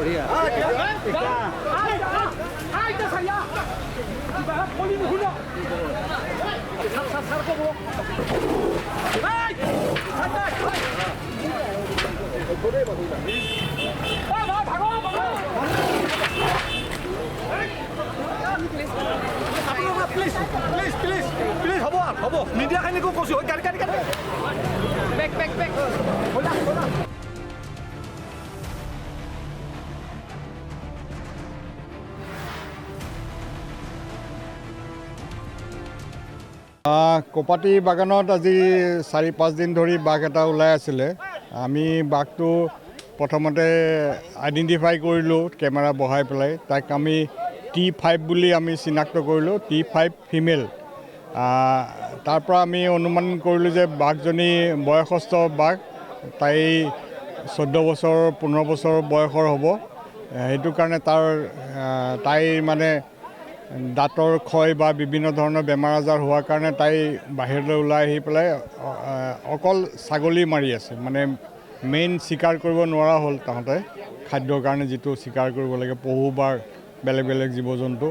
বঢ়িয়া please please please please হ'ব হ'ব মিডিয়াখিনিকো কৈছোঁ গাড়ী গাড়ী গাড়ী বেক বেক বেক কপাটি বাগানত আজি 4-5 দিন ধৰি বাঘ এটা ওলাই আছিলে। আমি বাঘটো প্ৰথমতে আইডেণ্টিফাই কৰিলোঁ কেমেৰা বহাই পেলাই। তাক আমি T5 বুলি আমি চিনাক্ত কৰিলোঁ, T5 ফিমেল। তাৰ পৰা আমি অনুমান কৰিলোঁ যে বাঘজনী বয়সস্থ বাঘ, তাই 14 বছৰ 15 বছৰ বয়সৰ হ'ব। সেইটো কাৰণে তাইৰ মানে দাঁতৰ ক্ষয় বা বিভিন্ন ধৰণৰ বেমাৰ আজাৰ হোৱাৰ কাৰণে তাই বাহিৰলৈ ওলাই আহি পেলাই অকল ছাগলী মাৰি আছে। মানে মেইন চিকাৰ কৰিব নোৱাৰা হ'ল তাহাঁতে, খাদ্যৰ কাৰণে যিটো চিকাৰ কৰিব লাগে পহু বা বেলেগ বেলেগ জীৱ জন্তু,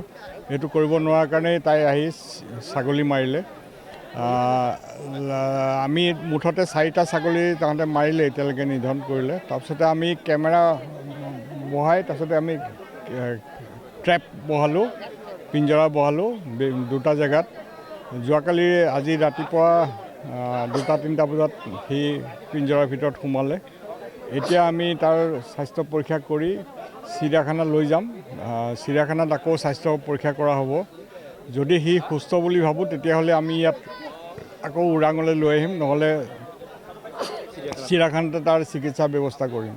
সেইটো কৰিব নোৱাৰাৰ কাৰণেই তাই আহি ছাগলী মাৰিলে। আমি মুঠতে 4টা ছাগলী তাহাঁতে মাৰিলে, এতিয়ালৈকে নিধন কৰিলে। তাৰপিছতে আমি কেমেৰা বহাই তাৰপিছতে আমি ট্ৰেপ বহালোঁ, পিঞ্জৰা বহালোঁ 2টা জেগাত। যোৱাকালি আজি ৰাতিপুৱা 2-3টা বজাত সি পিঞ্জৰাৰ ভিতৰত সোমালে। এতিয়া আমি তাৰ স্বাস্থ্য পৰীক্ষা কৰি চিৰিয়াখানা লৈ যাম। চিৰিয়াখানাত আকৌ স্বাস্থ্য পৰীক্ষা কৰা হ'ব। যদি সি সুস্থ বুলি ভাবোঁ তেতিয়াহ'লে আমি ইয়াত আকৌ ওৰাঙলৈ লৈ আহিম, নহ'লে চিৰিয়াখানাতে তাৰ চিকিৎসা ব্যৱস্থা কৰিম।